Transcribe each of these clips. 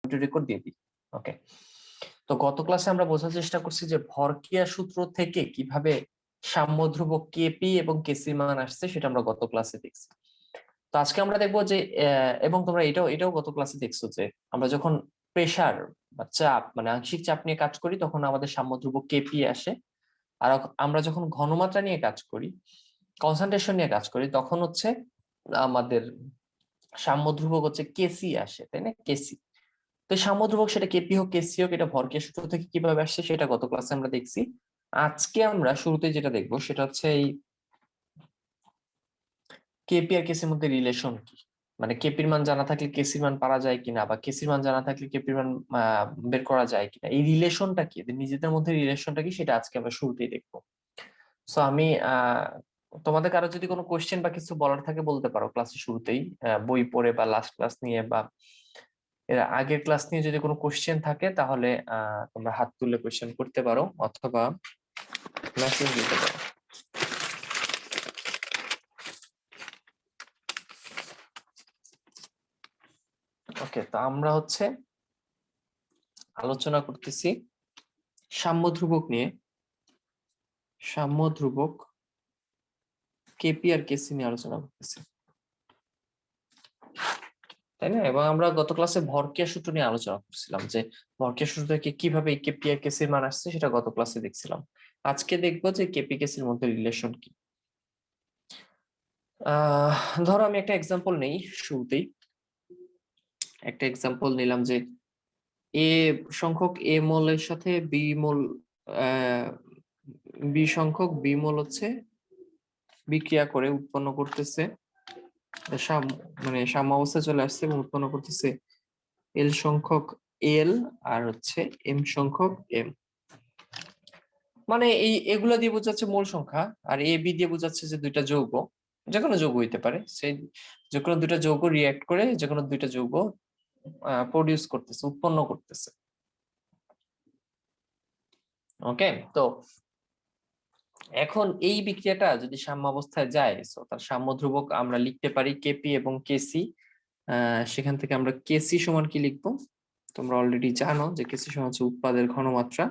Record দিয়ে দিই। ওকে, তো গত ক্লাসে আমরা বোঝার চেষ্টা করছি যে ভরক্রিয়া সূত্র থেকে কিভাবে সাম্যধ্রুবক কেপি এবং কেসির মান আসছে সেটা আমরা গত ক্লাসে দেখছি। তো আজকে আমরা দেখবো যে এবং তোমরা এটাও গত ক্লাসে দেখছো যে আমরা যখন প্রেসার বা চাপ মানে আংশিক চাপ নিয়ে কাজ করি তখন আমাদের সাম্যধ্রুবক কেপি আসে, আর আমরা যখন ঘনমাত্রা নিয়ে কাজ করি, কনসেন্ট্রেশন নিয়ে কাজ করি, তখন হচ্ছে আমাদের সাম্যধ্রুবক হচ্ছে কেসি আসে, তাই না? কেসি। তো সাম্যধ্রুবক সেটা কেপি হোক কেসি হোক, এটা ভরক্রিয়া সূত্র থেকে কিভাবে আসছে সেটা গত ক্লাসে আমরা দেখছি। আজকে আমরা শুরুতে যেটা দেখবো সেটা হচ্ছে এই কেপি আর কেসির মধ্যে রিলেশন কি, মানে কেপির মান জানা থাকলে কেসির মান পাওয়া যায় কিনা, বা কেসির মান জানা থাকলে কেপির মান বের করা যায় কিনা, এই রিলেশনটা কি, এদের নিজেদের মধ্যে রিলেশনটা কি, সেটা আজকে আমরা শুরুতেই দেখবো। সো আমি তোমাদের কারো যদি কোনো কোশ্চেন বা কিছু বলার থাকে বলতে পারো ক্লাসের শুরুতেই, বই পড়ে বা লাস্ট ক্লাস নিয়ে বা এর আগের ক্লাস নিয়ে যদি কোনো কোশ্চেন থাকে তাহলে তোমরা হাত তুলে কোশ্চেন করতে পারো অথবা মেসেজ দিতে পারো। ওকে, তো আমরা হচ্ছে আলোচনা করতেছি সাম্যধ্রুবক নিয়ে, সাম্যধ্রুবক কেপি আর কেসি নিয়ে আলোচনা করতেছি, তাই না? এবং আমরা গত ক্লাসে ভরক্রিয়া সূত্র নিয়ে আলোচনা করছিলাম যে ভরক্রিয়া সূত্র থেকে কিভাবে কেপি আর কেসির মান আসছে সেটা গত ক্লাসে দেখছিলাম। আজকে দেখবো যে কেপি কেসির মধ্যে রিলেশন কি। ধরো আমি একটা এক্সাম্পল নেই, শুরুতেই একটা এক্সাম্পল নিলাম যে এ সংখ্যক এ মোলের সাথে বি মোল, বি সংখ্যক বি মোল হচ্ছে বিক্রিয়া করে উৎপন্ন করতেছে, মানে সাম্য অবস্থায় চলে আসছে এবং উৎপন্ন করতেছে এল সংখ্যক এল আর হচ্ছে এম সংখ্যক এম। মানে এগুলা দিয়ে বোঝাচ্ছে মূল সংখ্যা, আর এ বি দিয়ে বোঝাচ্ছে যে দুইটা যৌগ, যে কোনো যৌগ হইতে পারে, সেই যে কোনো দুইটা যৌগ রিঅ্যাক্ট করে যে কোনো দুইটা যৌগ প্রডিউস করতেছে, উৎপন্ন করতেছে। ওকে, তো এখন এই বিক্রিয়াটা যদি সাম্য অবস্থায় যায়, সো তার সাম্য ধ্রুবক আমরা লিখতে পারি কেপি এবং কেসি। সেখান থেকে আমরা কেসি সমান কি লিখবো, তোমরা অলরেডি জানো যে কেসি সমান হচ্ছে উৎপাদের ঘনমাত্রা,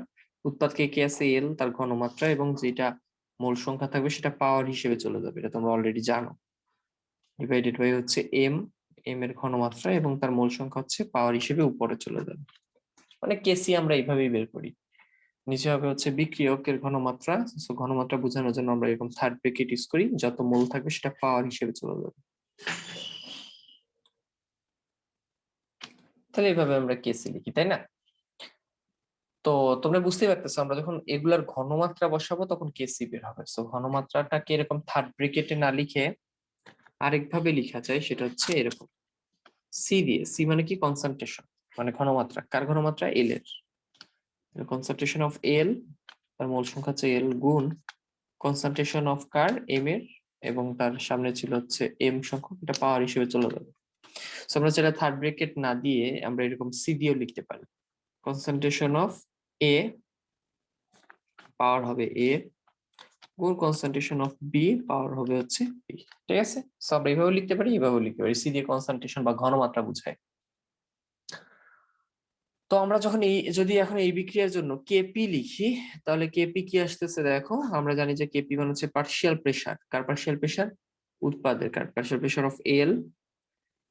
উৎপাদ কে কে আছে এল তার ঘনমাত্রা, এবং যেটা মোল সংখ্যা থাকবে সেটা পাওয়ার হিসেবে চলে যাবে, এটা তোমরা অলরেডি জানো, ডিভাইডেড বাই হচ্ছে এম, এম এর ঘনমাত্রা এবং তার মোল সংখ্যা হচ্ছে পাওয়ার হিসেবে উপরে চলে যাবে। মানে কেসি আমরা এইভাবেই বের করি, নিচে হবে হচ্ছে বিক্রিয়কের ঘনমাত্রা, সো ঘনমাত্রা বোঝানোর জন্য আমরা এরকম থার্ড ব্র্যাকেট ইউজ করি, যত মোল থাকবে সেটা পাওয়ার হিসেবে চলে যাবে। তাহলে এইভাবে আমরা কেসি লিখি, তাই না? তো তোমরা বুঝতেই পারতেছো আমরা যখন এগুলার ঘনমাত্রা বসাবো তখন কেসি বের হবে। সো ঘনমাত্রাটাকে এরকম থার্ড ব্র্যাকেটে না লিখে আরেকভাবে লেখা যায়, সেটা হচ্ছে এরকম সি দিয়ে। সি মানে কি? কনসেন্ট্রেশন, মানে ঘনমাত্রা, কার ঘনমাত্রা? এল এর। কনসেন্ট্রেশন অফ এল, তার মোল সংখ্যা হচ্ছে এল, গুণ কনসেন্ট্রেশন অফ কার? এম এর, এবং তার সামনে ছিল হচ্ছে এম সংখ্যক, এটা পাওয়ার হিসেবে চলে যাবে। সো আমরা যেটা থার্ড ব্র্যাকেট না দিয়ে আমরা এরকম সি দিয়েও লিখতে পারি, কনসেন্ট্রেশন অফ এ, পাওয়ার হবে এ, গুণ কনসেন্ট্রেশন অফ বি, পাওয়ার হবে হচ্ছে বি। ঠিক আছে, সো আমরা এইভাবে লিখতে পারি, এইভাবে লিখতে পারি, সি দিয়ে কনসেন্ট্রেশন বা ঘনমাত্রা বুঝায়। তো আমরা যখন যদি এখন এই বিক্রিয়ার জন্য কেপি লিখি, তাহলে কেপি কি আসতেছে দেখো, আমরা জানি যে কেপি মানে হচ্ছে পার্শিয়াল প্রেসার, কার পার্শিয়াল প্রেসার? উৎপাদের, কার পার্শিয়াল প্রেসার অফ এল,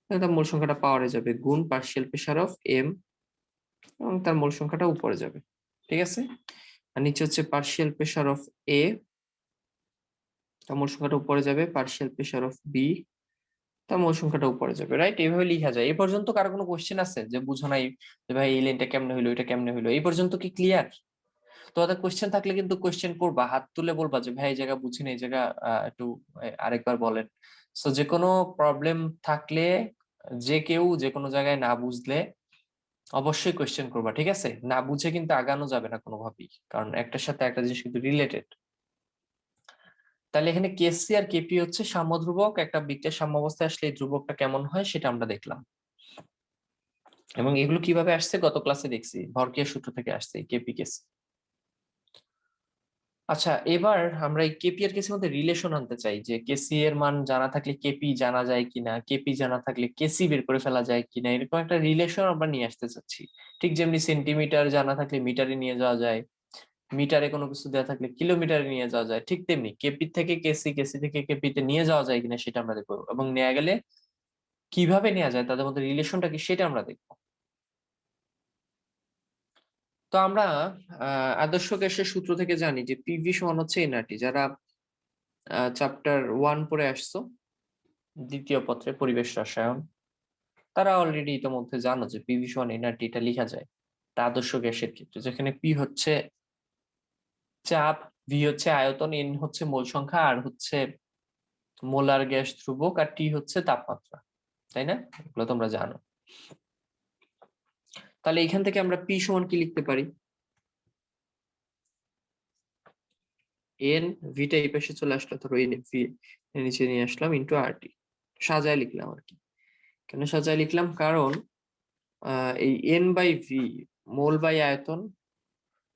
তার মূল সংখ্যাটা পাওয়ারে যাবে, গুণ পার্শিয়াল প্রেসার অফ এম, এবং তার মূল সংখ্যাটা উপরে যাবে। ঠিক আছে, আর নিচে হচ্ছে পার্শিয়াল প্রেসার অফ এ, তার মূল সংখ্যাটা উপরে যাবে, পার্শিয়াল প্রেসার অফ বি, তার মূল সংখ্যাটা উপরে যাবে। রাইট, এইভাবে লেখা যায়। এই পর্যন্ত কারো কোনো কোশ্চেন আছে যে বুঝো নাই যে ভাই এই লাইনটা কেমনে হইলো, এটা কেমনে হইলো? এই পর্যন্ত কি ক্লিয়ার? তোমাদের কোশ্চেন থাকলে কিন্তু কোশ্চেন করবা, হাত তুলে বলবা যে ভাই এই জায়গা বুঝি না, এই জায়গা একটু আরেকবার বলেন। সো যে কোনো প্রবলেম থাকলে, যে কেউ যে কোনো জায়গায় না বুঝলে অবশ্যই কোশ্চেন করবা, ঠিক আছে? না বুঝে কিন্তু আগানো যাবে না কোনোভাবেই, কারণ একটার সাথে একটা জিনিস কিন্তু রিলেটেড। তাহলে এখানে কেসি আর কেপি হচ্ছে সাম্য ধ্রুবক, একটা বিক্রিয়ার সাম্য অবস্থায় আসলে এই ধ্রুবকটা কেমন হয় সেটা আমরা দেখলাম, এবং এগুলো কিভাবে আসছে গত ক্লাসে দেখছি, ভরক্রিয়া সূত্র থেকে আসছে কেপি কেসি। আচ্ছা, এবার আমরা এই কেপি আর কেসির মধ্যে রিলেশন আনতে চাই, যে কেসি এর মান জানা থাকলে কেপি জানা যায় কিনা, কেপি জানা থাকলে কেসি বের করে ফেলা যায় কিনা, এরকম একটা রিলেশন আমরা নিয়ে আসতে চাচ্ছি। ঠিক যেমনি সেন্টিমিটার জানা থাকলে মিটারে নিয়ে যাওয়া যায়, মিটারে কোনো কিছু দেওয়া থাকলে কিলোমিটারে নিয়ে যাওয়া যায়, ঠিক তেমনি কেপি থেকে কেসি, কেসি থেকে কেপিতে নিয়ে যাওয়া যায় কিনা সেটা আমরা দেখবো, এবং নেওয়া গেলে কিভাবে নেওয়া যায়, তাদের মধ্যে রিলেশনটা কি সেটা আমরা দেখবো। তো আমরা আদর্শ গ্যাসের সূত্র থেকে জানি যে পিভি সমান হচ্ছে এনআরটি। যারা চ্যাপ্টার 1 পড়ে আসছো দ্বিতীয় পত্রে পরিবেশ রসায়ন, তারা অলরেডি ইতিমধ্যে জানো যে পিভি সমান এনআরটি এটা লেখা যায় তা আদর্শ গ্যাসের ক্ষেত্রে, যেখানে পি হচ্ছে চাপ, ভি হচ্ছে আয়তন, এন হচ্ছে মোল সংখ্যা, আর হচ্ছে মোলার গ্যাস ধ্রুবক, আর টি হচ্ছে তাপমাত্রা, তাই না? এগুলো তোমরা জানো। তাহলে এখান থেকে আমরা পি সমান কি লিখতে পারি? এন, ভিটা এই পাশে চলে আসলো, ধরো এন ভি নিচে নিয়ে আসলাম, ইন্টু আর টি, সাজায় লিখলাম আর কি। কেন সাজায় লিখলাম? কারণ এই N by V, mole by আয়তন,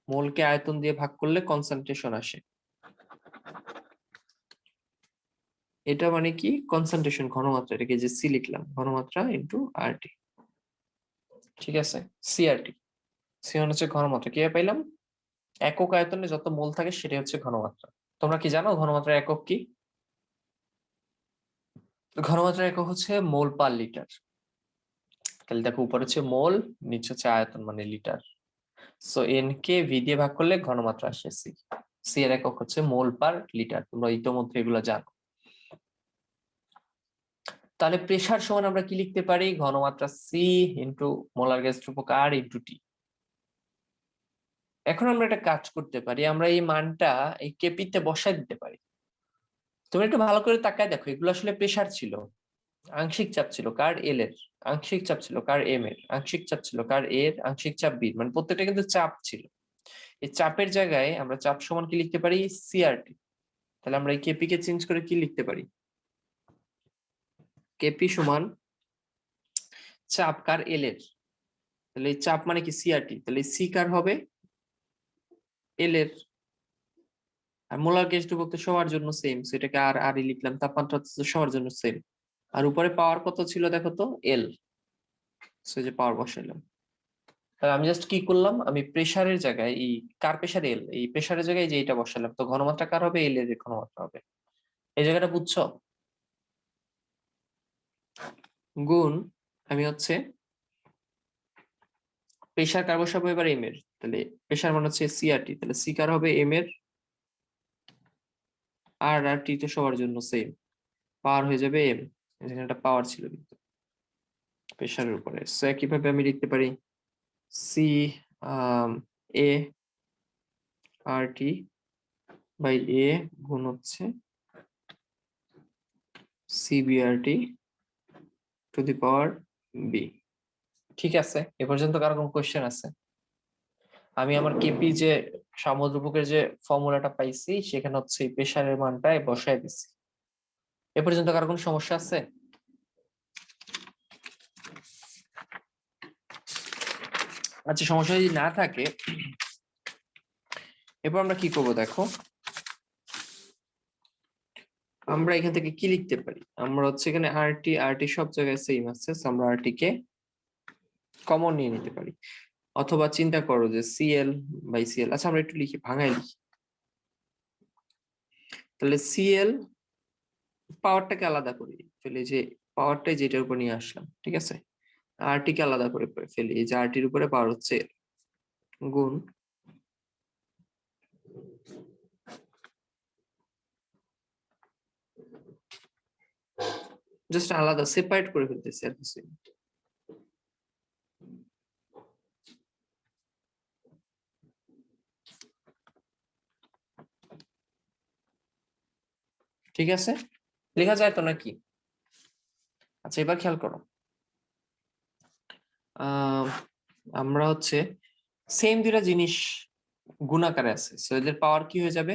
মোলকে আয়তন দিয়ে ভাগ করলে কনসেন্ট্রেশন আসে। এটা মানে কি? কনসেন্ট্রেশন, ঘনমাত্রা, এটাকে যে সি লিখলাম, ঘনমাত্রা ইন্টু আর টি, ঠিক আছে? সিআরটি, সি মানে হচ্ছে ঘনমাত্রা। কিভাবে পাইলাম? একক আয়তনে যত মোল থাকে সেটাই হচ্ছে ঘনমাত্রা। তোমরা কি জানো ঘনমাত্রার একক কি? ঘনমাত্রার একক হচ্ছে মোল পার লিটার। তাহলে দেখো, উপর হচ্ছে মোল, নিচে হচ্ছে আয়তন মানে litre. So N K V দিয়ে ভাগ করলে ঘনমাত্রা আসে সি। সি এর একক হচ্ছে মোল পার লিটার, তোমরা ইতোমধ্যে এগুলো জানো। তাহলে প্রেসার সমান আমরা কি লিখতে পারি? ঘনমাত্রা সি ইন্টু মোলার গ্যাস ধ্রুবক আর ইন্টু টি। এখন আমরা একটা কাজ করতে পারি, আমরা এই মানটা এই কেপিতে বসায় দিতে পারি। তুমি একটু ভালো করে তাকায় দেখো, এগুলো আসলে প্রেসার ছিল, আংশিক চাপ ছিল কার? এল এর, আংশিক চাপ ছিল কার? এম এর, আংশিক চাপ ছিল কার? এর, আংশিক চাপ বি, মানে প্রত্যেকটা কিন্তু চাপ ছিল। এই চাপের জায়গায় আমরা চাপ সমান কি লিখতে পারি? সিআরটি। তাহলে আমরা এই কেপি কে চেঞ্জ করে কি লিখতে পারি? কেপি সমান চাপ কার? এল এর, তাহলে এই চাপ মানে কি? সিআরটি, তাহলে সি কার হবে? এল এর। আর মোলার গ্যাস ধ্রুবক তো সবার জন্য সেম, সেটাকে আর আর লিখলাম, তাপমাত্রা তো সবার জন্য সেম। আর উপরে পাওয়ার কত ছিল দেখো তো? এল, সো যে পাওয়ার বসাইলাম। তাহলে আমি জাস্ট কি করলাম, আমি প্রেসারের জায়গায় এই কার প্রেসার? এল, এই প্রেসারের জায়গায় যে এটা বসালাম, তো ঘনমাত্রা কার হবে? এল এর ঘনমাত্রা হবে। এই জায়গাটা বুঝছো? গুণ, আমি হচ্ছে প্রেসার কার বসাবো এবার? এম এর, তাহলে প্রেসার মানে হচ্ছে সিআরটি, তাহলে সি কার হবে? এম এর, আর আর টি তো সবার জন্য সেম, পাওয়ার হয়ে যাবে এম। এখানে একটা পাওয়ার ছিল কিন্তু প্রেসারের উপরে, সো একইভাবে আমি লিখতে পারি C A R T by এ গুণ হচ্ছে সিবিআরটি টু দি পাওয়ার বি। ঠিক আছে, এ পর্যন্ত কারো কোনো কোয়েশ্চেন আছে? আমি আমার কেপি যে সামুদ্রপুকের যে ফর্মুলাটা পাইছি, সেখানে হচ্ছে প্রেসারের মানটা বসায় দিছি। এ পর্যন্ত কারো কোনো সমস্যা আছে? আচ্ছা, সমস্যা যদি না থাকে, এরপর আমরা কি করব দেখো, আমরা এখান থেকে কি লিখতে পারি? আমরা হচ্ছে এখানে আরটি, আরটি সব জায়গায় সেম আছে, আমরা আরটি কে কমন নিয়ে নিতে পারি, অথবা চিন্তা করো যে সিএল বাই সিএল। আচ্ছা, আমরা একটু লিখি, ভাঙাই লিখি। তাহলে সিএল পাওয়ারটাকে আলাদা করি ফেলি, যে পাওয়ারটাই যেটার উপর নিয়ে আসলাম, ঠিক আছে? আরটি কে আলাদা করে ফেলি, এই যে আরটির উপরে পাওয়ার হচ্ছে গুণ, জাস্ট আলাদা সেপারেট করে ফেলতেছি আর কিছু। ঠিক আছে, লেখা যায় তো নাকি? আচ্ছা, এবার খেয়াল করো, আমরা হচ্ছে সেম দুইটা জিনিস গুণাকারে আছে, সো এদের পাওয়ার কি হয়ে যাবে?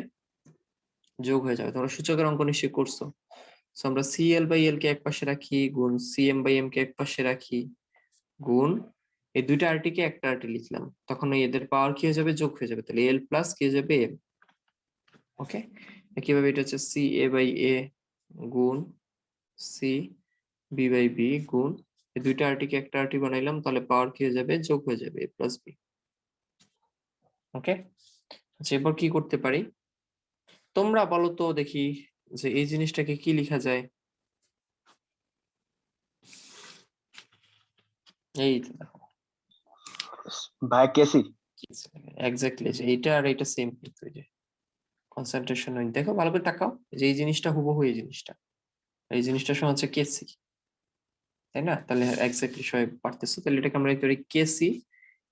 যোগ হয়ে যাবে। তোমরা সূচকের অঙ্ক নিশ্চয়ই করছো। সো আমরা সিএল বাই এল কে এক পাশে রাখি, গুণ সিএম বাই এম কে এক পাশে রাখি, গুণ এই দুইটা আরটি কে একটা আরটি লিখলাম, তখন এদের পাওয়ার কি হয়ে যাবে? যোগ হয়ে যাবে। তাহলে এল প্লাস কি হয়ে যাবে? এম। ওকে, কিভাবে এটা হচ্ছে সি এ বাই এ গুণ সি বি বাই বি গুণ এই দুইটা আরটিকে একটা আরটি বানাইলাম, তাহলে পাওয়ার কি হয়ে যাবে, যোগ হয়ে যাবে এ প্লাস বি। ওকে, আচ্ছা এবার কি করতে পারি তোমরা বলো তো দেখি, যে এই জিনিসটাকে কি লেখা যায়। এই তো দেখো ভাই কেসি এক্স্যাক্টলি, যে এইটা আর এটা সেম, কিন্তু এই যে কনসেন্ট্রেশন দেখো ভালো করে তাকাও, যে এই জিনিসটা হুবহু এই জিনিসটা সমান হচ্ছে কেসি, তাই না? তাহলে এক্স্যাক্টলি সবাই পারতেছো, তাহলে এটাকে আমরা লিখতে পারি কেসি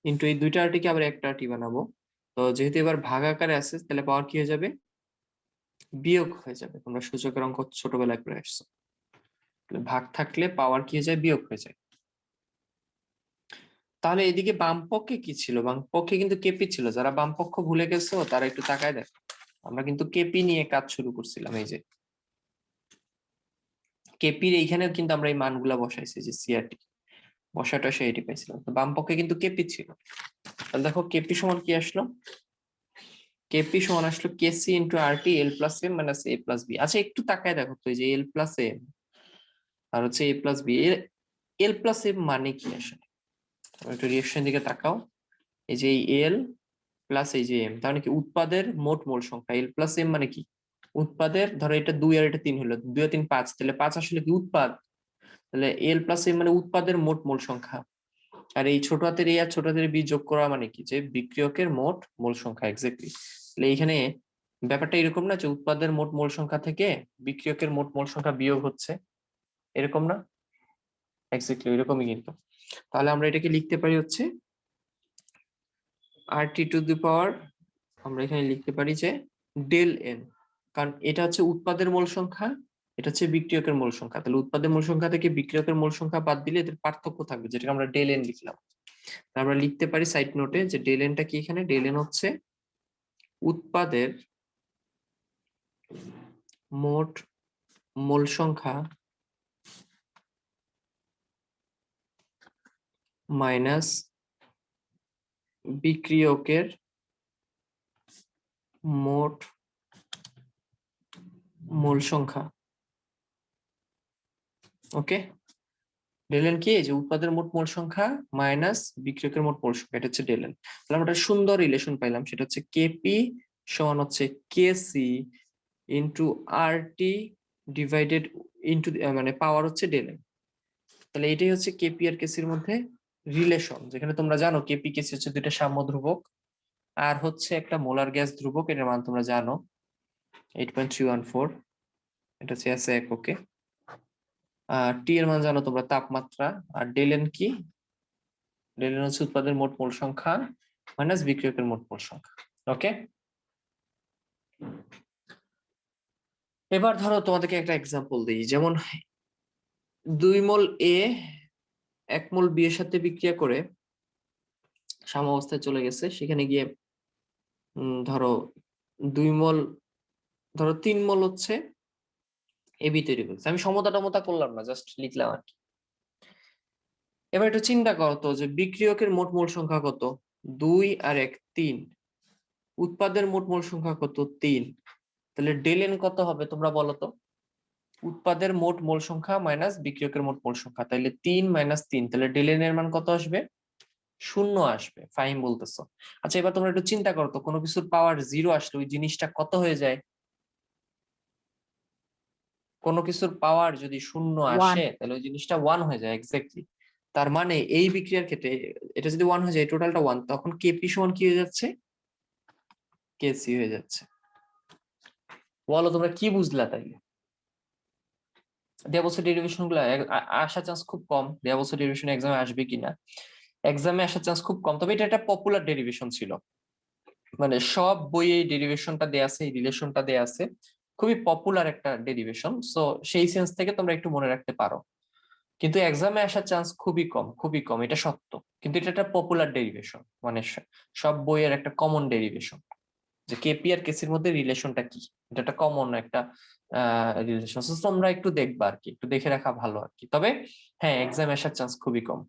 ইন্টু এই দুইটা আরটিকে আবার একটা আরটি বানাবো। তো যেহেতু এবার ভাগ আকারে আছে, তাহলে পাওয়ার কি হয়ে যাবে, বিয়োগ হয়ে যাবে। তোমরা সূচকের অঙ্ক ছোটবেলায় করে আসছো, ভাগ থাকলে পাওয়ার কি হয়ে যায়, বিয়োগ হয়ে যায়। তাহলে এদিকে বাম পক্ষে কি ছিল, বাম পক্ষে কিন্তু কেপি ছিল। যারা বাম পক্ষ ভুলে গেছো তারা একটু তাকায় দেখো, আমরা কিন্তু কেপি নিয়ে কাজ শুরু করছিলাম। এই যে কেপির এইখানেও কিন্তু আমরা এই মানগুলা বসাইছি, যে সিআরটি বসাটা সেইটি পাইছিলাম, তো বাম পক্ষে কিন্তু কেপি ছিল। তাহলে দেখো কেপি সমান কি আসলো, কেপি সমান আসলো কেসি ইন্টু আর টি এল প্লাস এম মাইনাস এ প্লাস বি। আচ্ছা একটু তাকায় দেখো তো, এই যে এল প্লাস এম আর হচ্ছে এ প্লাস বি, এল প্লাস এম মানে কি আসলে, একটু রিঅ্যাকশন দিকে তাকাও। এই যে এল প্লাস এই যে এম, তার মানে কি উৎপাদের মোট মোল সংখ্যা। এল প্লাস এম মানে কি উৎপাদের, ধরো এটা 2 আর এটা 3 হলো, 2 আর 3 5, তাহলে 5 আসলে কি উৎপাদ, তাহলে এল প্লাস এম মানে উৎপাদের মোট মোল সংখ্যা। আর এই ছোট হাতের এ আর ছোট হাতের বি যোগ করা মানে কি, যে বিক্রিয়কের মোট মোল সংখ্যা। এক্স্যাক্টলি, তাহলে এইখানে ব্যাপারটা এরকম না, যে উৎপাদের মোট মোল সংখ্যা থেকে বিক্রিয়কের মোট মোল সংখ্যা বিয়োগ হচ্ছে, এরকম না? এক্স্যাক্টলি এরকমই কিন্তু। তাহলে আমরা এটাকে লিখতে পারি হচ্ছে আর টি টু দি পাওয়ার, আমরা এখানে লিখতে পারি যে ডেল এন, কারণ এটা হচ্ছে উৎপাদের মোল সংখ্যা, এটা হচ্ছে বিক্রিয়কের মোল সংখ্যা। তাহলে উৎপাদের মোল সংখ্যা থেকে বিক্রিয়কের মোল সংখ্যা বাদ দিলে এদের পার্থক্য থাকবে, যেটাকে আমরা ডেল এন লিখলাম। আমরা লিখতে পারি সাইড নোটে যে ডেল এনটা কি, এখানে ডেল এন হচ্ছে উৎপাদের মোট মোল সংখ্যা মাইনাস বিক্রিয়কের মোট মোল সংখ্যা। ওকে, ডেলেন কি, যে উৎপাদের মোট মোল সংখ্যা মাইনাস বিক্রিয়কের মোট মোল সংখ্যা, এটা হচ্ছে ডেলেন। তাহলে আমরা একটা সুন্দর রিলেশন পাইলাম, সেটা হচ্ছে কেপি সমান হচ্ছে কেসি ইন্টু আর টি ডিভাইডেড ইন্টু মানে পাওয়ার হচ্ছে ডেলেন। তাহলে এটাই হচ্ছে কেপি আর কেসির মধ্যে রিলেশন, যেখানে তোমরা জানো কেপি কেসি হচ্ছে দুইটা সাম্য ধ্রুবক, আর হচ্ছে একটা মোলার গ্যাস ধ্রুবক, এটার মান তোমরা জানো 8.314, এটা হচ্ছে এস এক। ওকে, টি এর মান জানো তোমরা তাপমাত্রা, আর ডেলেন কি, ডেলেন হচ্ছে উৎপাদের মোট মোল সংখ্যা মাইনাস বিক্রিয়কের মোট মোল সংখ্যা। ওকে, এবার ধরো তোমাদেরকে একটা এক্সাম্পল দিই, যেমন 2 মোল এ 1 মোল বি এর সাথে বিক্রিয়া করে সাম্যাবস্থায় চলে গেছে, সেখানে গিয়ে ধরো 2 মোল, ধরো 3 মোল হচ্ছে এবি তৈরি করছে। আমি সমতা টমতা করলাম না, জাস্ট লিখলাম আর কি। এবার একটু চিন্তা করো তো, যে বিক্রিয়কের মোট মোল সংখ্যা কত, 2 আর 1 3, উৎপাদের মোট মোল সংখ্যা কত 3, তাহলে ডেলেন কত হবে তোমরা বলো তো, উৎপাদের মোট মোল সংখ্যা মাইনাস বিক্রিয়কের মোট মোল সংখ্যা, তাহলে 3 মাইনাস 3, তাহলে ডেলেন এর মান কত আসবে, 0 আসবে। ফাইন বলতেছো। আচ্ছা এবার তোমরা একটু চিন্তা করো তো, কোনো কিছুর পাওয়ার 0 আসলে ওই জিনিসটা কত হয়ে যায়, কোনো কিছুর পাওয়ার যদি 0 ওয়ান। আসে তাহলে ওই জিনিসটা 1 হয়ে যায়। এক্স্যাক্টলি, তার মানে এই বিক্রিয়ার ক্ষেত্রে এটা যদি 1 হয়ে যায়, টোটালটা 1, তখন কেপি সমান কি হয়ে যাচ্ছে, কেসি হয়ে যাচ্ছে। বলো তোমরা কি বুঝলা তাইলে? দেয়া বছর ডেরিভেশন গুলা আসার চান্স খুব কম, দেয়া বছর ডেরিভেশন এক্সামে আসবে কিনা, এক্সামে আসার চান্স খুব কম, তবে এটা একটা পপুলার ডেরিভেশন ছিল, মানে সব বইয়ে ডেরিভেশনটা দেয়া আছে, এই রিলেশনটা দেয়া আছে, খুবই পপুলার একটা ডেরিভেশন। সো সেই সেন্স থেকে তোমরা একটু মনে রাখতে পারো, কিন্তু এক্সামে আসার চান্স খুবই কম, খুবই কম, এটা সত্য। কিন্তু এটা একটা পপুলার ডেরিভেশন, মানে সব বইয়ের একটা কমন ডেরিভেশন, যে কেপি আর কেসির মধ্যে রিলেশনটা কি, এটা একটা কমন একটা রিলেশন। তোমরা একটু দেখবা আর কি, একটু দেখে রাখা ভালো আর কি। তবে হ্যাঁ, এক্সামে আসার চান্স খুবই কম।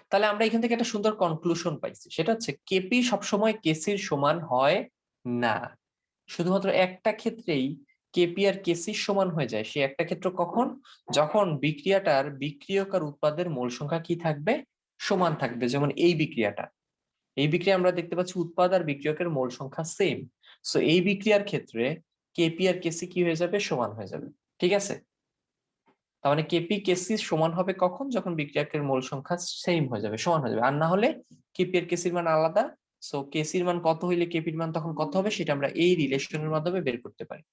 তাহলে আমরা এখান থেকে একটা সুন্দর কনক্লুশন পাইছি, সেটা হচ্ছে কেপি সবসময় কেসির সমান হয় না। শুধুমাত্র একটা ক্ষেত্রেই কেপি আর কেসি সমান হয়ে যায়। সেই একটা ক্ষেত্র কখন? যখন বিক্রিয়াটার বিক্রিয়ক আর উৎপাদের মোল সংখ্যা কি থাকবে? সমান থাকবে। যেমন এই বিক্রিয়াটা, এই বিক্রিয়া আমরা দেখতে পাচ্ছি উৎপাদ আর বিক্রিয়কের মোল সংখ্যা সেম। সো এই বিক্রিয়ার ক্ষেত্রে কেপি আর কেসি কি হয়ে যাবে? সমান হয়ে যাবে। ঠিক আছে, তার মানে কেপি কেসি সমান হবে কখন? যখন বিক্রিয়কের মোল সংখ্যা সেম হয়ে যাবে, সমান হয়ে যাবে। আর না হলে কেপি আর কেসির মান আলাদা। সো কেসির মান কত হইলে কেপির মান তখন কত হবে সেটা আমরা এই রিলেশনের মাধ্যমে বের করতে পারি।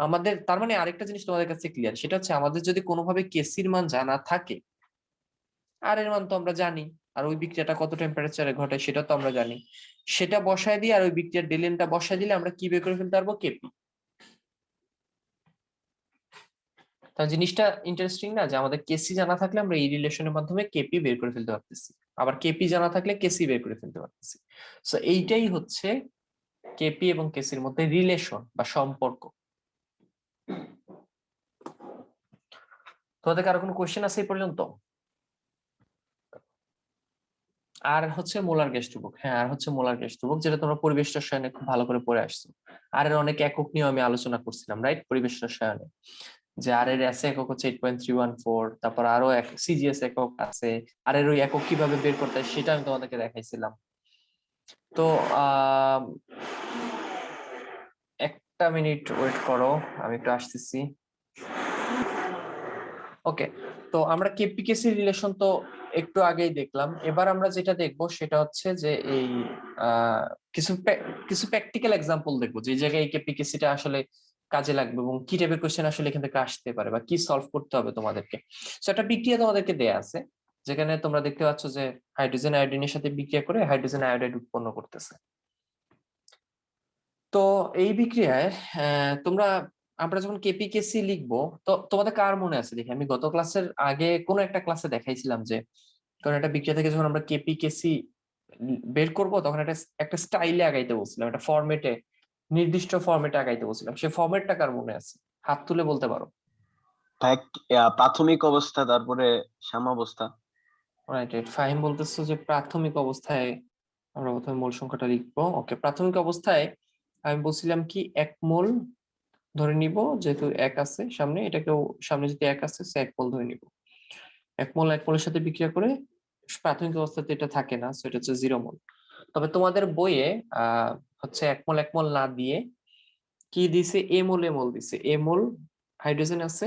আমাদের তার মানে আরেকটা জিনিস তোমাদের কাছে ক্লিয়ার, সেটা হচ্ছে আমাদের যদি কোনোভাবে কেসির মান জানা থাকে, আর এর মান তো আমরা জানি, আর ওই বিক্রিয়াটা কত টেম্পারেচারে ঘটে সেটা তো আমরা জানি, সেটা বসায় দিয়ে আর ওই বিক্রিয়ার ডেলেনটা বসায় দিলে আমরা কি বের করে ফেলতে পারবো? কেপি। তাহলে জিনিসটা ইন্টারেস্টিং না, যে আমাদের কেসি জানা থাকলে আমরা এই রিলেশনের মাধ্যমে কেপি বের করে ফেলতে পারতেছি, আবার কেপি জানা থাকলে কেসি বের করে ফেলতে পারতেছি। সো এইটাই হচ্ছে কেপি এবং কেসির মধ্যে রিলেশন বা সম্পর্ক। তোমাদের কারো কোনো কোশ্চেন আছে এই পর্যন্ত? আর হচ্ছে মোলার গ্যাস ধ্রুবক। হ্যাঁ, আর হচ্ছে মোলার গ্যাস ধ্রুবক, যেটা তোমরা পরিবেশ রসায়নে খুব ভালো করে পড়ে আসছো। আর এর অনেক একক নিয়ে আমি আলোচনা করছিলাম, রাইট? পরিবেশ রসায়নে যে আর এর এসে একক হচ্ছে 8.314, তারপর আরো এক সিজিএস একক আছে। আর এর ওই একক কিভাবে বের করতে হয় সেটা আমি তোমাদেরকে দেখাইছিলাম। তো একটা মিনিট ওয়েট করো, আমি একটু আসতেছি। ওকে, তো আমরা কেপিকেসি রিলেশন তো একটু আগেই দেখলাম। এবার আমরা যেটা দেখবো সেটা হচ্ছে যে এই কিছু কিছু প্র্যাকটিক্যাল এক্সাম্পল দেখবো যে জায়গায় এই কেপিকেসিটা আসলে কাজে লাগবে এবং কি টাইপের কোশ্চেন আসলে এখান থেকে আসতে পারে বা কি সলভ করতে হবে তোমাদেরকে। তো একটা বিক্রিয়া তোমাদেরকে দেয়া আছে, যেখানে তোমরা দেখতে পাচ্ছ যে হাইড্রোজেন আয়োডিনের সাথে বিক্রিয়া করে হাইড্রোজেন আয়োডাইড উৎপন্ন করতেছে। তো এই বিক্রিয়ায় তোমরা আমরা যখন কেপিকেসি লিখবো, তো তোমাদের কার মনে আছে দেখি, আমি গত ক্লাসের আগে কোনো একটা ক্লাসে দেখাইছিলাম যে কারণ একটা বিক্রিয়া থেকে যখন আমরা কেপিকেসি বের করব তখন একটা একটা স্টাইলে আগাইতে বলছিলাম, একটা ফরম্যাটে, নির্দিষ্ট ফরম্যাটে আগাইতে বলছিলাম। সেই ফরম্যাটটা কার মনে আছে? হাত তুলে বলতে পারো। ভাই, প্রাথমিক অবস্থা, তারপরে সাম্যাবস্থা। রাইট রাইট, ফাহিম বলতেছো যে প্রাথমিক অবস্থায় আমরা প্রথমে মোল সংখ্যাটা লিখবো। ওকে, প্রাথমিক অবস্থায় আমি বলছিলাম কি 1 মোল ধরে নিব, যেহেতু 1 আছে সামনে, এটাকেও সামনে যদি 1 আছে সে 1 মোল ধরে নিব। 1 মোল 1 মোলের সাথে বিক্রিয়া করে প্রাথমিক অবস্থাতে এটা থাকে না, সো এটা হচ্ছে 0 মোল। তবে তোমাদের বইয়ে হচ্ছে 1 মোল 1 মোল না দিয়ে কি দিছে? এ মোল দিছে। এ মোল হাইড্রোজেন আছে,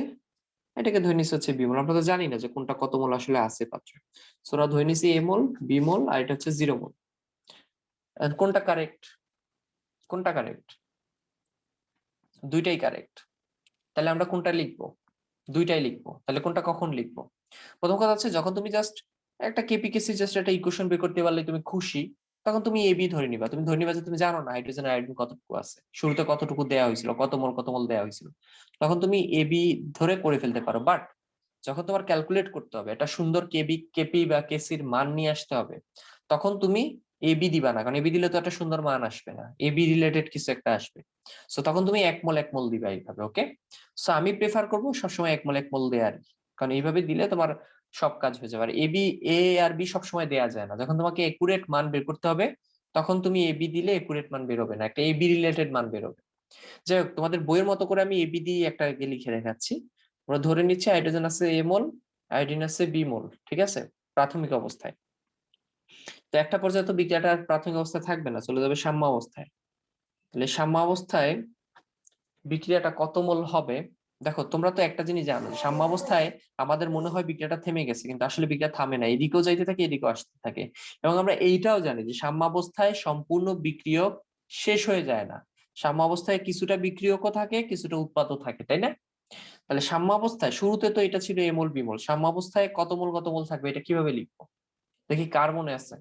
এটাকে ধরে নিচ্ছে হচ্ছে বিমোল। আমরা তো জানি না যে কোনটা কত মোল আসলে আছে পাত্রে, সো ওরা ধরে নিছি এ মোল, বিমোল, আর এটা হচ্ছে 0 মোল। কোনটা কারেক্ট? কোনটা কারেক্ট? দুইটাই কারেক্ট। তাহলে আমরা কোনটা লিখবো? দুইটাই লিখবো। তাহলে কোনটা কখন লিখবো? প্রথম কথা হচ্ছে যখন তুমি জাস্ট একটা কেপিকেসি জাস্ট একটা ইকুয়েশন বের করতে পারলে তুমি খুশি, তখন তুমি এবি ধরে নিবা। তুমি ধরে নিবা যে তুমি জানো না হাইড্রোজেন আয়োডিন কতটুকু আছে, শুরুতে কতটুকু দেওয়া হয়েছিল, কত মোল দেওয়া হয়েছিল, তখন তুমি এবি ধরে করে ফেলতে পারো। বাট যখন তোমার ক্যালকুলেট করতে হবে, একটা সুন্দর কেপি বা কেসির মান নিয়ে আসতে হবে, তখন তুমি এবি দিবা না, কারণ এবি দিলে তো একটা সুন্দর মান আসবে না, এবি রিলেটেড কিছু একটা আসবে। সো তখন তুমি 1 মোল 1 মোল দিবা এইভাবে। ওকে, সো আমি প্রেফার করবো সবসময় 1 মোল 1 মোল দেওয়ার, কারণ এইভাবে দিলে তোমার সব কাজ হয়ে যাবে। আর এবি, এ আর বি সবসময় দেয়া যায় না। যখন তোমাকে একুরেট মান বের করতে হবে তখন তুমি এবি দিলে একুরেট মান বেরোবে না, একটা এবি রিলেটেড মান বেরোবে। যাই হোক, তোমাদের বইয়ের মতো করে আমি এবি দিয়ে একটা লিখে রেখাচ্ছি। আমরা ধরে নিচ্ছি হাইড্রোজেন আছে এ মোল, আয়োডিন আছে বি মোল, ঠিক আছে, প্রাথমিক অবস্থায়। তো একটা পর্যায়ে তো বিক্রিয়াটা আর প্রাথমিক অবস্থায় থাকবে না, চলে যাবে সাম্য অবস্থায়। তাহলে সাম্য অবস্থায় বিক্রিয়াটা কত মোল হবে? দেখো তোমরা তো একটা জিনিস জানো, সাম্য অবস্থায় আমাদের মনে হয় বিক্রিয়াটা থেমে গেছে, কিন্তু আসলে বিক্রিয়া থামে না, এদিকেও যাইতে থাকে এদিকেও আসতে থাকে। এবং আমরা এইটাও জানি যে সাম্য অবস্থায় সম্পূর্ণ বিক্রিয়ক শেষ হয়ে যায় না, সাম্য অবস্থায় কিছুটা বিক্রিয়কও থাকে, কিছুটা উৎপাদও থাকে, তাই না? তাহলে সাম্য অবস্থায় শুরুতে তো এটা ছিল এমোল বিমোল, সাম্য অবস্থায় কত মোল থাকবে এটা কিভাবে লিখবো দেখি, কার মনে আছে?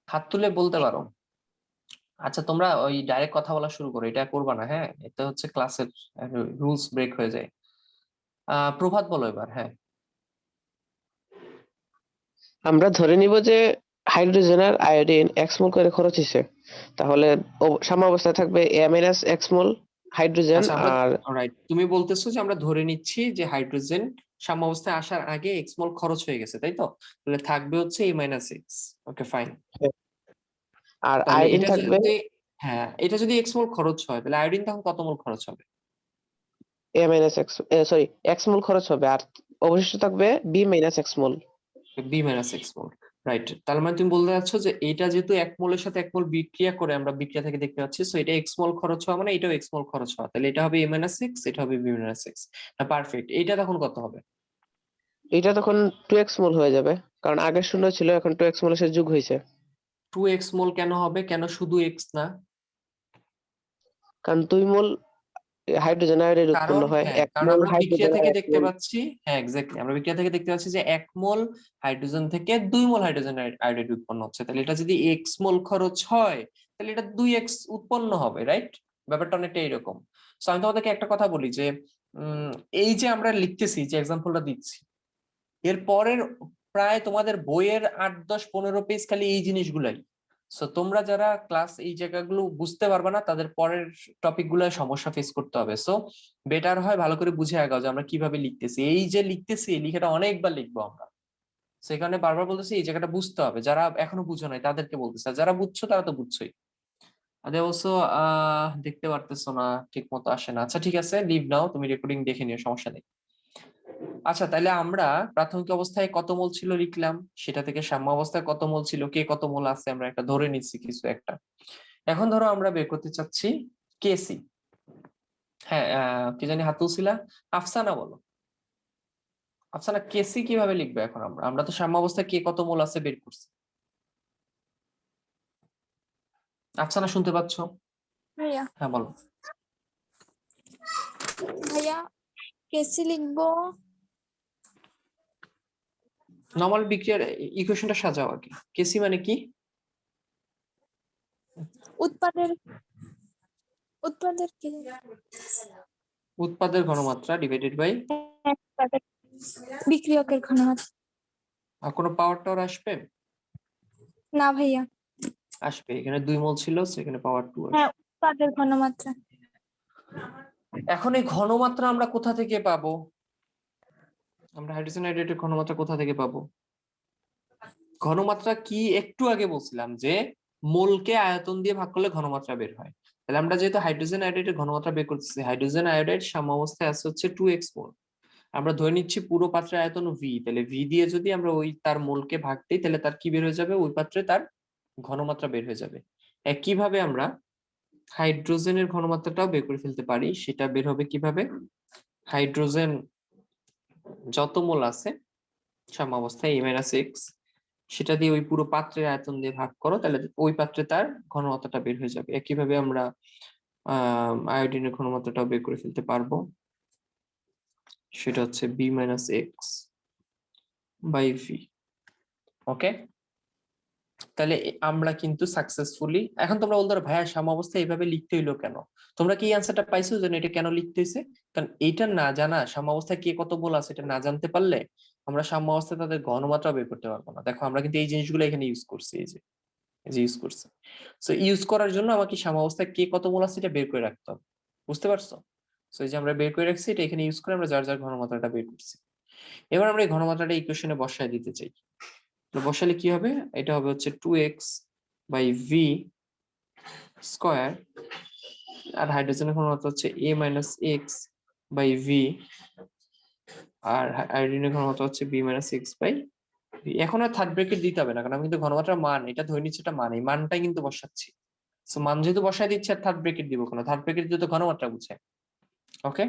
হাত তুলে বলতে পারো। আচ্ছা, তোমরা ওই ডাইরেক্ট কথা বলা শুরু করো, এটা করবা না, হ্যাঁ? এটা হচ্ছে ক্লাসের রুলস ব্রেক হয়ে যায়। প্রভাত বলো এবার। হ্যাঁ, আমরা ধরে নিব যে হাইড্রোজেন আর আয়োডিন এক্স মোল করে খরচ হয়েছে, তাহলে সাম্য অবস্থায় থাকবে এ মাইনাস এক্স মোল হাইড্রোজেন। আচ্ছা, আমরা আর রাইট, তুমি বলতেছো যে আমরা ধরে নিচ্ছি যে হাইড্রোজেন সাম্য অবস্থায় আসার আগে এক্স মোল খরচ হয়ে গেছে, তাই তো? তাহলে থাকবে হচ্ছে এ মাইনাস এক্স। ওকে, ফাইন। আর তাহলে আয়োডিন এটা থাকবে। যদি, হ্যাঁ, এটা যদি x মোল খরচ হয় তাহলে আয়োডিন তখন কত মোল খরচ হবে? a minus x sorry x মোল খরচ হবে আর অবশিষ্ট থাকবে b মাইনাস x মোল। b মাইনাস x মোল, রাইট। তার মানে তুমি বলতে চাচ্ছ যে এটা যেহেতু 1 মোলের সাথে 1 মোল বিক্রিয়া করে আমরা বিক্রিয়া থেকে দেখতে পাচ্ছি, সো এটা x মোল খরচ হওয়া মানে এটাও x মোল খরচ হওয়া, তাহলে এটা হবে a মাইনাস x, এটা হবে b মাইনাস x। না, পারফেক্ট। এটা তখন কত হবে? এটা তখন 2x মোল হয়ে যাবে, কারণ আগে 0 ছিল, এখন 2x মোলের সাথে যোগ হয়েছে। 2x মোল কেন হবে? কেন শুধু x না? কারণ 2 মোল হাইড্রোজেন আয়োডাইড উৎপন্ন কারণ হয়, হ্যাঁ, 1 কারণ মোল আমরা বিক্রিয়া হাইড্রোজেন আর থেকে 1 দেখতে মোল। পাচ্ছি, হ্যাঁ এক্স্যাক্টলি, আমরা বিক্রিয়া থেকে দেখতে পাচ্ছি যে 1 মোল হাইড্রোজেন থেকে 2 মোল হাইড্রোজেন আয়োডাইড উৎপন্ন হচ্ছে, তাহলে এটা যদি x মোল খরচ হয় তাহলে এটা 2x উৎপন্ন হবে, রাইট? ব্যাপারটা অনেকটা এরকম। সো আমি তোমাদেরকে একটা কথা বলি যে এই যে আমরা লিখতেছি, যে এক্সাম্পলটা দিচ্ছি, এর পরের প্রায় তোমাদের বইয়ের 8, 10, 15 পেজ খালি এই জিনিসগুলাই। সো তোমরা যারা ক্লাস এই জায়গাগুলো বুঝতে পারবে না, তাদের পরের টপিক গুলো সমস্যা ফেস করতে হবে। সো বেটার হয় ভালো করে বুঝে আগাও যে আমরা কিভাবে লিখতেছি। এই যে লিখতেছি, এই লিখাটা অনেকবার লিখবো আমরা, সেখানে বারবার বলতেছি এই জায়গাটা বুঝতে হবে। যারা এখনো বুঝো নাই তাদেরকে বলতেছে, আর যারা বুঝছো তারা তো বুঝছোই। আরে অবশ্য দেখতে পারতেছো না, ঠিক মতো আসে না। আচ্ছা ঠিক আছে, লিভ নাও, তুমি রেকর্ডিং দেখে নিও, সমস্যা নেই। আচ্ছা, তাহলে আমরা প্রাথমিক অবস্থায় কত মোল ছিল লিখলাম, সেটা থেকে সাম্য অবস্থায় কত মোল ছিল, কে কত মোল আছে আমরা একটা ধরে নিচ্ছি কিছু একটা। এখন ধরো আমরা বের করতে চাচ্ছি কেসি। হ্যাঁ, কি জানি হাত তুলছিলা, আফসানা বলো। আফসানা, কেসি কিভাবে লিখবে এখন? আমরা তো সাম্য অবস্থায় কে কত মোল আছে বের করছি। আফসানা শুনতে পাচ্ছ? ভাইয়া হ্যাঁ বলো। ভাইয়া কেসি লিখবো নরমাল বিক্রিয়ার ইকুয়েশনটা সাজাও আগে। কেসি মানে কি? উৎপাদের উৎপাদের কি উৎপাদের ঘনমাত্রা ডিভাইডেড বাই উৎপাদের বিক্রিয়কের ঘনমাত্রা। কোনো পাওয়ার টাওয়ার আসবে? না ভাইয়া, আসবে। এখানে 2 মোল ছিল, সেখানে পাওয়ার 2 আসবে। হ্যাঁ উৎপাদের ঘনমাত্রা। এখন এই ঘনমাত্রা আমরা কোথা থেকে পাবো? আমরা হাইড্রোজেন আয়োডাইডের ঘনমাত্রা কোথা থেকে পাবো? ঘনমাত্রা কি একটু আগে বলছিলাম যে মোলকে আয়তন দিয়ে ভাগ করলে ঘনমাত্রা বের হয়। তাহলে আমরা যেহেতু হাইড্রোজেন আয়োডাইডের ঘনমাত্রা বের করতেছি, হাইড্রোজেন আয়োডাইড সাম্য অবস্থায় আছে হচ্ছে 2x মোল। আমরা ধরে নিচ্ছি পুরো পাত্রের আয়তন v, তাহলে v দিয়ে যদি আমরা ওই তার মোলকে ভাগ দিই তাহলে তার কি বের হয়ে যাবে? ওই পাত্রে তার ঘনমাত্রা বের হয়ে যাবে। একইভাবে আমরা হাইড্রোজেনের ঘনমাত্রাটাও বের করে ফেলতে পারি। সেটা বের হবে কিভাবে? হাইড্রোজেন যত মোল আছে সাম্য অবস্থায় a-x, সেটা দিয়ে ওই পুরো পাত্রের আয়তন দিয়ে ভাগ করো, তাহলে ওই পাত্রে তার ঘনমাত্রাটা বের হয়ে যাবে। একইভাবে আমরা আয়োডিনের ঘনমাত্রাটাও বের করে ফেলতে পারবো, সেটা হচ্ছে b-x বাই v। ওকে, তাহলে আমরা কিন্তু সাকসেসফুলি, এখন তোমরা বলতে পারো ভাইয়া সাম্য অবস্থা এইভাবে লিখতে হইলো কেন? তোমরা কি অ্যান্সারটা পাইছো যে এটা কেন লিখতে হয়েছে? কারণ এইটা না জানা, সাম্য অবস্থায় কে কত বল আছে এটা না জানতে পারলে আমরা সাম্য অবস্থায় তাদের ঘনমাত্রা বের করতে পারবো না। দেখো আমরা কিন্তু এই জিনিসগুলো এখানে ইউজ করছি, এই যে ইউজ করছি। সো ইউজ করার জন্য আমাকে সাম্য অবস্থায় কে কত মোল আছে এটা বের করে রাখতে হবে, বুঝতে পারছো? সো এই যে আমরা বের করে রাখছি, এটা এখানে ইউজ করে আমরা যার যার ঘনমাত্রাটা বের করছি। এবার আমরা এই ঘনমাত্রাটা ইকুয়েশনে বসায় দিতে চাই। তো বসালে কি হবে? এটা হবে হচ্ছে 2x বাই v স্কয়ার, আর হাইড্রোজেনের ঘনমাত্রা হচ্ছে a-x বাই v, আর আয়োডিনের ঘনমাত্রা হচ্ছে b-x বাই v। এখন আর থার্ড ব্র্যাকেট দিতে হবে না, কারণ আমি কিন্তু ঘনমাত্রার মান এটা ধরে নিচ্ছি, এটা মান, এই মানটাই কিন্তু বসাচ্ছি। সো মান যেহেতু বসায় দিচ্ছি, আর থার্ড ব্র্যাকেট দিব কেন? থার্ড ব্র্যাকেট দিয়ে তো ঘনমাত্রা বুঝায়। ওকে,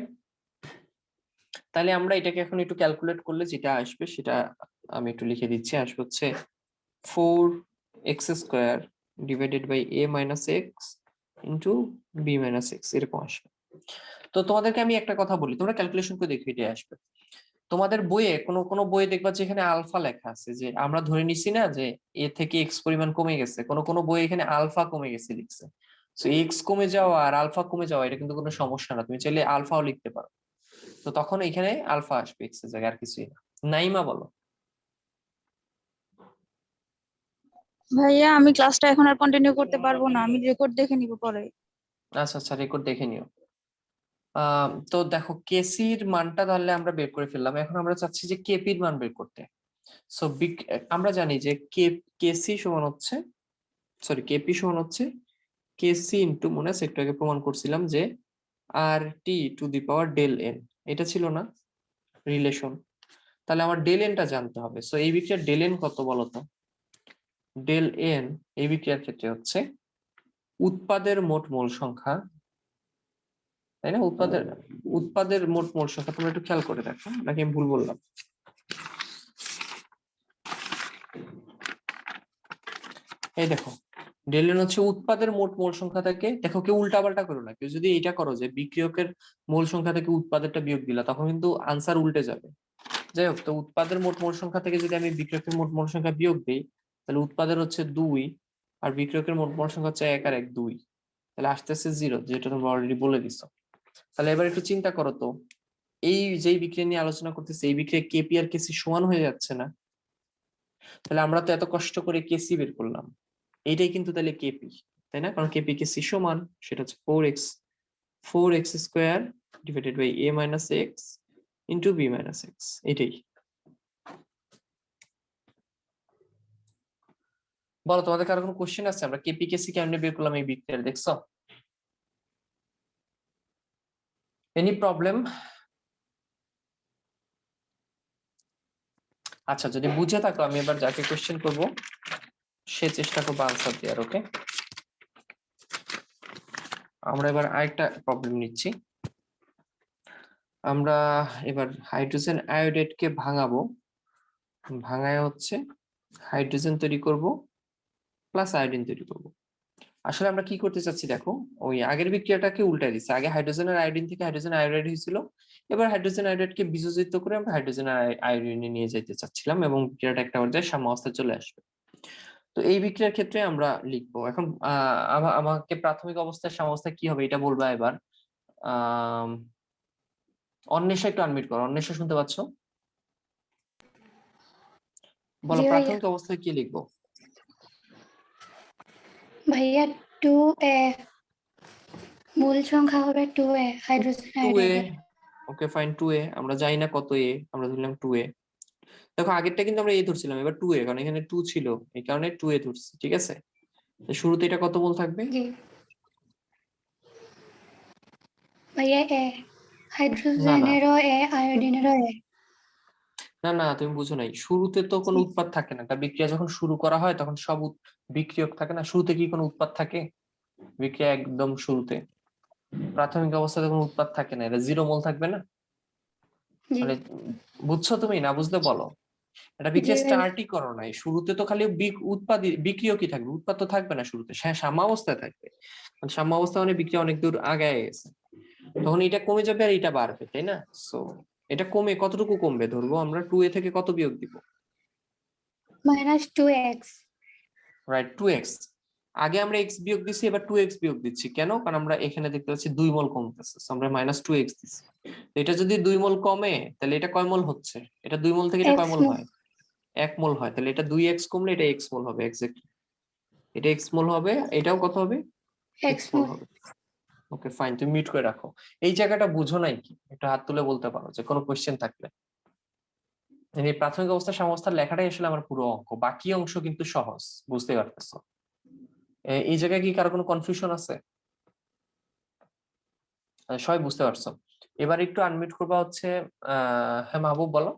তাহলে আমরা এটাকে এখন একটু ক্যালকুলেট করলে যেটা আসবে সেটা আমি একটু লিখে দিচ্ছি। আসবে হচ্ছে 4x square divided by a-x into b-x, এরকম আসবে। তো তোমাদেরকে আমি একটা কথা বলি, তোমরা ক্যালকুলেশন করে দেখো এটা আসবে। তোমাদের বইয়ে কোনো বইয়ে দেখবা যে এখানে আলফা লেখা আছে, যে আমরা ধরে নিছি না যে এ থেকে এক্স পরিমাণ কমে গেছে, কোনো বই এখানে আলফা কমে গেছে লিখছে। সো এক্স কমে যাওয়া আর আলফা কমে যাওয়া এটা কিন্তু কোনো সমস্যা না, তুমি চাইলে আলফাও লিখতে পারো। তো তখন এখানে আলফা আসবে এক্স এর জায়গায়, আর কিছুই না। নাইমা বলো। ভাইয়া আমি ক্লাসটা এখন আর কন্টিনিউ করতে পারবো না, আমি রেকর্ড দেখে নিব পরে। আচ্ছা আচ্ছা, রেকর্ড দেখে নিও। তো দেখো কেসির মানটা তাহলে আমরা বের করে ফেললাম, এখন আমরা চাচ্ছি যে কেপির মান বের করতে। সো আমরা জানি যে কেসি সমান হচ্ছে, সরি কেপি সমান হচ্ছে কেসি ইন্টু, মনে আছে একটু আগে প্রমাণ করছিলাম যে R T to the power del n, এটা ছিল না রিলেশন? তাহলে আমার ডেল এনটা জানতে হবে। সো এই বিক্রিয়ার ডেল এন কত বলতো? ডেল এন এই বিক্রিয়ার ক্ষেত্রে হচ্ছে উৎপাদের মোট মোল সংখ্যা, তাই না? উৎপাদের মোট মোল সংখ্যা, তোমরা একটু খেয়াল করে দেখো নাকি আমি ভুল বললাম? এই দেখো, ডেল এন হচ্ছে উৎপাদের মোট মোল সংখ্যা থেকে, দেখো কেউ উল্টা পাল্টা করো না, কেউ যদি এটা করো যে বিক্রিয়কের মোল সংখ্যা থেকে উৎপাদেরটা বিয়োগ দিলা, তখন কিন্তু আনসার উল্টে যাবে। যাই হোক, তো উৎপাদের মোট মোল সংখ্যা থেকে যদি আমি বিক্রিয়কের মোট মোল সংখ্যা বিয়োগ দিই, তাহলে উৎপাদের হচ্ছে 2 আর বিক্রিয়কের মোট মোল সংখ্যা হচ্ছে 1 আর 1 2, তাহলে আসতেছে 0, যেটা তোমরা অলরেডি বলে দিছো। তাহলে এবার একটু চিন্তা করো তো, এই যেই বিক্রিয়া নিয়ে আলোচনা করতেছে এই বিক্রিয়া কেপি আর কেসি সমান হয়ে যাচ্ছে না? তাহলে আমরা তো এত কষ্ট করে কেসি বের করলাম, এইটাই কিন্তু তাহলে কেপি, তাই না? কারণ কেপি কেসি সমান, সেটা হচ্ছে 4x square divided by a minus x into B minus x, এটাই। বলো, তোমাদের কারো কোনো কোশ্চেন আছে? আমরা কেপি কেসি কেমনে বের করলাম এই বিক্রিয়ার, দেখছো? Any problem? আচ্ছা, যদি বুঝে থাকো আমি এবার যাকে কোশ্চেন করব সে চেষ্টা করবো আনসার দেওয়ার। ওকে, আমরা এবার আরেকটা প্রবলেম নিচ্ছি। আমরা এবার হাইড্রোজেন আয়োডাইডকে ভাঙাবো, ভাঙায় হচ্ছে হাইড্রোজেন তৈরি করব প্লাস আয়োডিন তৈরি করব। আসলে আমরা কি করতে চাচ্ছি দেখো, ওই আগের বিক্রিয়াটাকে উল্টাই দিচ্ছি। আগে হাইড্রোজেন আর আয়োডিন থেকে হাইড্রোজেন আয়োডাইড হয়েছিল, এবার হাইড্রোজেন আয়োডাইডকে বিযোজিত করে আমরা হাইড্রোজেন আয়োডিনে নিয়ে যেতে চাচ্ছিলাম এবং বিক্রিয়াটা একটা পর্যায়ে সাম্যাবস্থায় চলে আসবে। তো এই বিক্রিয়ার ক্ষেত্রে আমরা লিখবো এখন আমাকে প্রাথমিক অবস্থায় সাম্যাবস্থায় কি হবে এটা বলবা এবার। অন্বেষা একটু আনমিউট করো। অন্বেষা শুনতে পাচ্ছ? বলো জি ভাইয়া। প্রাথমিক অবস্থায় কি লিখবো? ভাইয়া 2a, মূল সংখ্যা হবে 2a, hydrogen 2a, আয়োডাইডের। Okay fine, 2a, আমরা জানি না কত এ, আমরা ধরলাম 2a। দেখো আগেরটা কিন্তু আমরা এ ধরছিলাম, এবার 2a, কারণ এখানে 2 ছিল এই কারণে 2a ধরছি, ঠিক আছে? তো শুরুতে এটা কত মোল থাকবে? জি ভাইয়া, a, হাইড্রোজেনেরও a, আয়োডিনেরও a। না না, তুমি বুঝো নাই, শুরুতে তো কোনো উৎপাদ থাকে না। একটা বিক্রিয়া যখন শুরু করা হয় তখন সব বিক্রিয়ক থাকে না, শুরুতে কি কোনো উৎপাদ থাকে? বিক্রিয়া একদম শুরুতে প্রাথমিক অবস্থাতে কোনো উৎপাদ থাকে না, এটা 0 মোল থাকবে না? জি মানে বুঝছো তুমি? না বুঝলে বলো। এটা জি বিক্রিয়া ভাইয়া। স্টার্টই করো নাই, শুরুতে তো খালি বিক্রিয়ক কি থাকবে, উৎপাদ তো থাকবে না শুরুতে, সাম্যাবস্থায় থাকবে। মানে সাম্যাবস্থা মানে বিক্রিয়া অনেক দূর আগায় গেছে, তখন এটা কমে যাবে আর এটা বাড়বে, তাই না? সো এটা কমে কতটুকু কমবে ধরবো আমরা, 2a থেকে কত বিয়োগ দিব? -2x। Right, 2x। আগে আমরা x বিয়োগ দিছি, এবার 2x বিয়োগ দিচ্ছি কেন? কারণ আমরা এখানে দেখতে পাচ্ছি 2 মোল কমতেছে, সো আমরা -2x দিছি। তো এটা যদি 2 মোল কমে তাহলে এটা কয় মোল হচ্ছে? এটা 2 মোল থেকে এটা কয় মোল হয়? 1 মোল হয়। তাহলে এটা 2x কমলে এটা x মোল হবে, এক্স্যাক্টলি এটা x মোল হবে, এটাও কত হবে? x মোল হবে। ওকে ফাইন, তুমি মিউট করে রাখো। এই জায়গাটা বুঝো নাই কি? একটু হাত তুলে বলতে পারো যে কোনো কোশ্চেন থাকলে। এই প্রাথমিক অবস্থা সাম্যাবস্থার লেখাটাই আসলে আমার পুরো অঙ্ক, বাকি অংশ কিন্তু সহজ, বুঝতে পারতেছো? এই জায়গায় কি কারো কোনো কনফিউশন আছে? সবাই বুঝতে পারছো? এবার একটু আনমিউট করবা হচ্ছে হ্যাঁ মাহবুব বলো।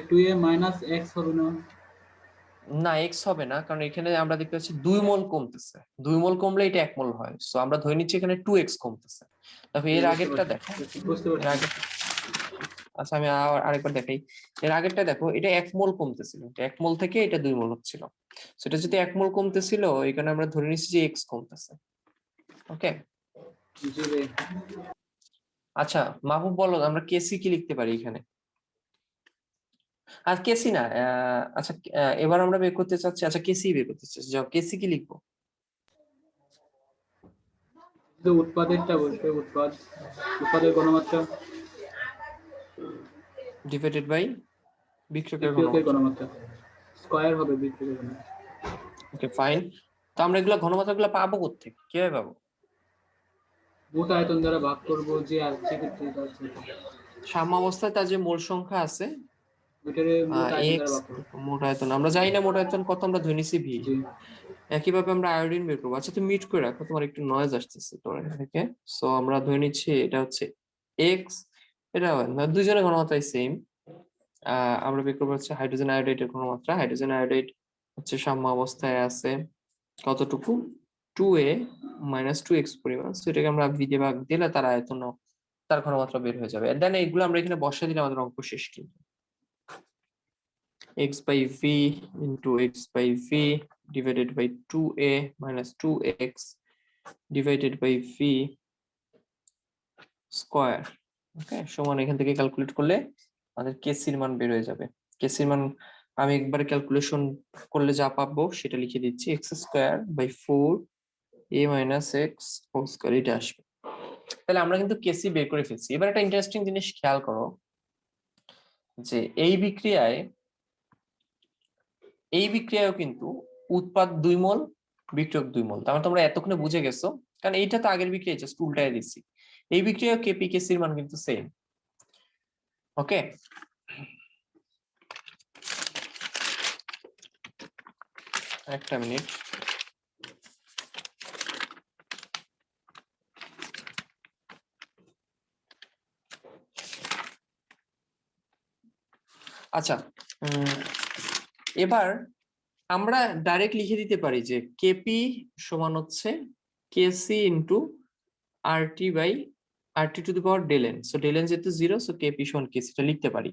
2a মাইনাস x হবে না? না, এক্স হবে না, কারণ এখানে আমরা দেখতে পাচ্ছি 2 মোল কমতেছে, 2 মোল কমলে এটা 1 মোল হয়, সো আমরা ধরে নিচ্ছি এখানে 2x কমতেছে। দেখো এর আগেরটা দেখো, বুঝতে এর পারছি। আগে, আচ্ছা আমি আরেকবার দেখাই। এর আগেরটা দেখো, এটা 1 মোল কমতেছিল, এটা 1 মোল থেকে এটা 2 মোল হচ্ছিল। সেটা যদি 1 মোল কমতেছিল, এখানে আমরা ধরে নিচ্ছি যে x কমতেছে। ওকে, জি ভাই। আচ্ছা মাহবুব বলো আমরা কেসি কি লিখতে পারি এখানে? আর কেসি না, আচ্ছা এবার আমরা বের করতে চাচ্ছি, আচ্ছা কেসি বের করতে চাচ্ছি, যাও কেসি কি লিখবো? যে উৎপাদেরটা বলতে উৎপাদের ঘনমাত্রা ডিভাইডেড বাই বিক্রিয়কের বিক্রিয়কের ঘনমাত্রা। ঘনমাত্রা স্কয়ার হবে বিক্রিয়কের ঘনমাত্রা। ওকে ফাইন, তো আমরা এগুলা ঘনমাত্রাগুলো পাবো কোত্থেকে, কিভাবে পাবো? মোট আয়তন দ্বারা ভাগ করব, যে আর সেক্ষেত্রে সাম্যাবস্থায় তার যে মোল সংখ্যা আছে ওইটারে মোট আয়তন দ্বারা এক্স ভাগ করব। মোট আয়তন, আমরা জানি না মোট আয়তন কত, আমরা ধরে নিছি ভি। জি একইভাবে আমরা আয়োডিন বের করবো। আচ্ছা তুমি মিট করে রাখো, তোমার একটু নয়েজ আসতেছে তোর এখান থেকে। সো আমরা ধরে নিচ্ছি এটা হচ্ছে এক্স, এটা দুইজনের ঘনমাত্রাই সেম। আমরা বের করবো হচ্ছে হাইড্রোজেন আয়োডাইডের ঘনমাত্রা। হাইড্রোজেন আয়োডাইড হচ্ছে সাম্য অবস্থায় আছে কতটুকু, 2a মাইনাস 2x পরিমাণ। সো এটাকে আমরা v দিয়ে ভাগ দিলে তার আয়তন, তার ঘনমাত্রা বের হয়ে যাবে। দেন এইগুলো আমরা এখানে বসা দিলে আমাদের অঙ্ক শেষ। কিন্তু x by v into x by v divided by 2a minus 2x divided by v square, ওকে, সমান এখান থেকে ক্যালকুলেট করলে আমাদের কেসির মান বের হয়ে যাবে। কেসির মান আমি একবারে ক্যালকুলেশন করলে যা পাবো সেটা লিখে দিচ্ছি, x square by 4a minus x whole square, এটা আসবে। তাহলে আমরা কিন্তু কেসি বের করে ফেলছি। এবার একটা ইন্টারেস্টিং জিনিস খেয়াল করো যে এই বিক্রিয়ায়ও কিন্তু উৎপাদ 2 মোল, বিক্রিয়ক 2 মোল। তার মানে তোমরা এতক্ষণে বুঝে গেছো, কারণ এইটা তো আগের বিক্রিয়া, জাস্ট উল্টায় দিচ্ছি। এই বিক্রিয়ায় কেপি কেসির মান কিন্তু সেম। ওকে, একটা মিনিট। আচ্ছা, এবার আমরা ডাইরেক্ট লিখে দিতে পারি যে কেপি সমান হচ্ছে KC into RT by RT to the power del n. So del n যেহেতু 0, সো কেপি সমান কেসিটা লিখতে পারি।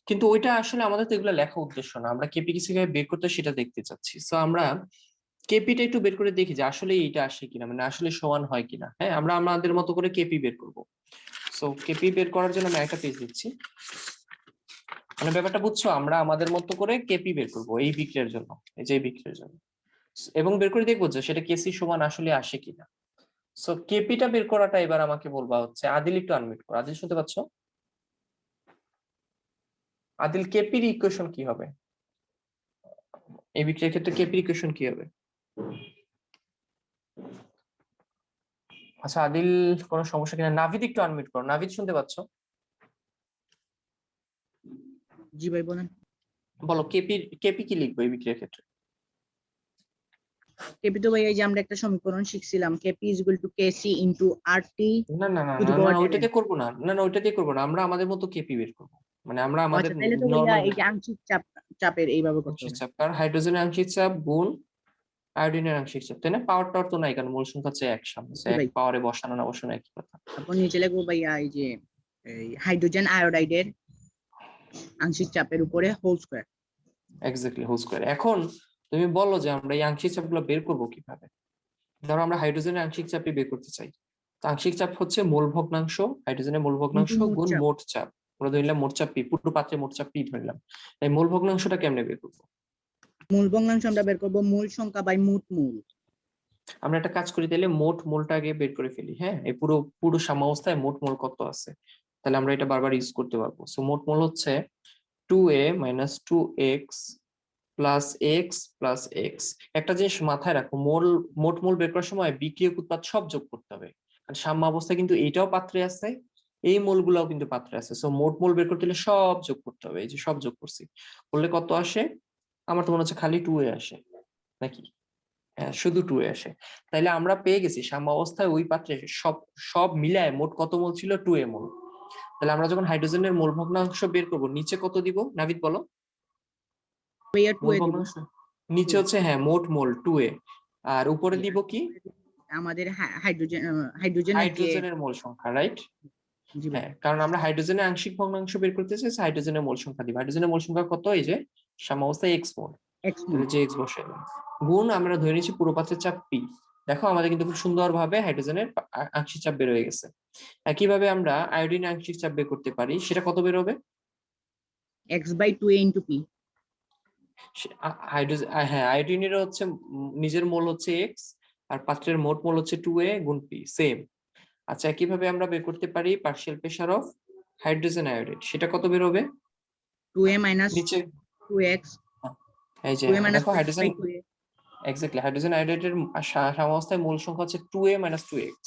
কিন্তু ওইটা আসলে আমাদের তো এগুলো লেখা উদ্দেশ্য না, আমরা কেপি কেসি কিভাবে বের করতে সেটা দেখতে চাচ্ছি। সো আমরা কেপিটা একটু বের করে দেখি যে আসলে এইটা আসে কিনা, মানে আসলে সমান হয় কিনা। হ্যাঁ, আমরা আমাদের মতো করে কেপি বের করব। সো কেপি বের করার জন্য আমি একটা পেজ দিচ্ছি। মানে ব্যাপারটা বুঝছো, আমরা আমাদের মতো করে কেপি বের করব এই বিক্রিয়ার জন্য, এই যে এই বিক্রিয়ার জন্য, এবং বের করে দেখবো যে সেটা কেসি সমান আসলে আসে কিনা। সো কেপিটা বের করাটা এবার আমাকে বলবা হচ্ছে, আদিল একটু আনমিউট করো। আদিল শুনতে পাচ্ছ? আদিল, কেপির ইকুয়েশন কি হবে এই বিক্রিয়ার ক্ষেত্রে? কেপির ইকুয়েশন কি হবে? আচ্ছা আদিল, কোনো সমস্যা কিনা? নাভিদ একটু আনমিউট করো। নাভিদ শুনতে পাচ্ছ? জি ভাই বলেন। বলো কেপি কি লিখবো এই বিক্রিয়ার ক্ষেত্রে? কেপি তো ভাই এই যে আমরা একটা সমীকরণ শিখছিলাম, KP is equal to KC into RT না না না টু দি না পাওয়ার না, ডেল ওইটাতে করবো না। না না, ওইটাতে করবো না। আমরা আমাদের মতো কেপি বের করবো, মানে আমরা আমাদের আচ্ছা তাহলে তো ভাইয়া নরমাল এই যে আংশিক চাপের এইভাবে করতে আংশিক হবে। চাপ, কারণ হাইড্রোজেনের আংশিক চাপ গুণ আয়োডিনের আংশিক চাপ, তাই না? পাওয়ার টাওয়ার তো নাই, কারণ মূল সংখ্যা হচ্ছে 1, সামনে জি এক ভাই, পাওয়ারে বসানো না বসানো একই কথা। তারপর নিচে লিখবো ভাইয়া এই যে এই হাইড্রোজেন আয়োডাইডের আংশিক চাপের উপরে whole square. Exactly, whole square. এখন তুমি বলো যে আমরা এই আংশিক চাপগুলো বের করবো কিভাবে? ধরো আমরা হাইড্রোজেনের আংশিক চাপই বের করতে চাই। তো আংশিক চাপ হচ্ছে মোল ভগ্নাংশ, হাইড্রোজেনের মোল ভগ্নাংশ কিন্তু মোট গুণ চাপ, মোট চাপ। আমরা ধরলাম মোট চাপ পি, পুরো পাত্রে মোট চাপ পি ধরলাম। এই মোল ভগ্নাংশটা কেমনে বের করবো? মূল ভগ্নাংশ আমরা বের করবো মূল সংখ্যা বাই মোট মূল। আমরা একটা কাজ করি, তাহলে মোট মোলটা আগে বের করে ফেলি। হ্যাঁ, এই পুরো সাম্যাবস্থায় মোট মোল কত আছে, তাহলে আমরা এটা বারবার ইউজ করতে পারবো। সো মোট মোল হচ্ছে 2a minus 2x plus x plus x. একটা জিনিস মাথায় রাখো, মোট মোল বের করার সময় বিক্রিয়ক উৎপাদ সব যোগ করতে হবে, কারণ সাম্য অবস্থায় কিন্তু এইটাও পাত্রে আছে, এই মোলগুলাও কিন্তু পাত্রে আছে। সো মোট মোল বের করতে হলে সব যোগ করতে হবে। এই যে সব যোগ করছি, করলে কত আসে? আমার তো মনে হচ্ছে খালি 2a আসে, নাকি? হ্যাঁ, শুধু 2a আসে। তাইলে আমরা পেয়ে গেছি সাম্য অবস্থায় ওই পাত্রে সব মিলায় মোট কত মোল ছিল? 2a মোল। তাহলে আমরা যখন হাইড্রোজেনের মোল ভগ্নাংশ বের করব, নিচে কত দিব নাভিদ বলো? ভাইয়া 2 মোল এ দিব। ভগ্নাংশ নিচে হচ্ছে, হ্যাঁ, মোট মোল 2a, আর উপরে দিব কি? আমাদের হাইড্রোজেনের যে, হাইড্রোজেনের মোল সংখ্যা, রাইট? জি ভাই, হ্যাঁ, কারণ আমরা হাইড্রোজেনের আংশিক ভগ্নাংশ বের করতে চাই, হাইড্রোজেনের মোল সংখ্যা দিব। হাইড্রোজেনের মোল সংখ্যা কত? এই যে সাম্য অবস্থায় x মোল, এক্স মোল। তাহলে যে x বসে গুণ আমরা ধরে নিচ্ছি পুরো পাত্রের চাপ p। দেখো আমাদের কিন্তু খুব সুন্দরভাবে হাইড্রোজেনের আংশিক চাপ বের হয়ে গেছে। একইভাবে আমরা আয়োডিনের আংশিক চাপ বের করতে পারি, সেটা কত বের হবে? X by 2a into P. Hydrogen, হ্যাঁ, আয়োডিনের হচ্ছে নিজের মোল হচ্ছে x, আর পাত্রের মোট মোল হচ্ছে 2a গুণ p, সেম। আচ্ছা, একইভাবে আমরা বের করতে পারি partial pressure of hydrogen iodide, সেটা কত বের হবে? 2a মাইনাস নিচে 2x, এই যে 2a মাইনাস দেখো 2x hydrogen, by 2a। Exactly, hydrogen আয়োডাইডের সাম্যাবস্থায় মূল সংখ্যা হচ্ছে 2a minus 2x,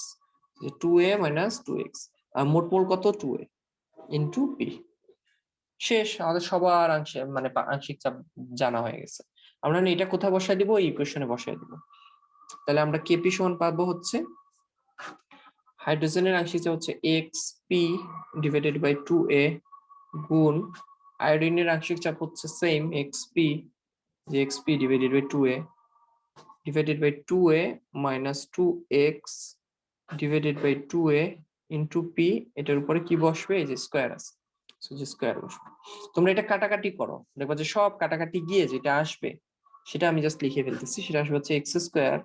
যে 2a minus 2x, আর মোট মোল কত? 2a into p। শেষ, আমাদের সবার আংশিক চাপ জানা হয়ে গেছে। আমরা না এটা কোথায় বসায় দিব, এই ইকুয়েশনে বসায় দিব। তাহলে আমরা কেপি সমান পাবো হচ্ছে হাইড্রোজেনের আংশিক চাপ হচ্ছে xp ডিভাইডেড বাই 2a গুণ আয়োডিনের আংশিক চাপ হচ্ছে সেম xp, যে xp divided by 2a divided by 2a minus 2x divided by 2a into p, এটার উপরে কি বসবে, এই যে স্কয়ার আছে, সো যে স্কয়ার বসবে। তোমরা এটা কাটাকাটি করো, দেখবা যে সব কাটাকাটি গিয়ে যেটা আসবে সেটা আমি জাস্ট লিখে ফেলতেছি, সেটা আসবে হচ্ছে x square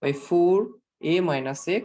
by 4a minus x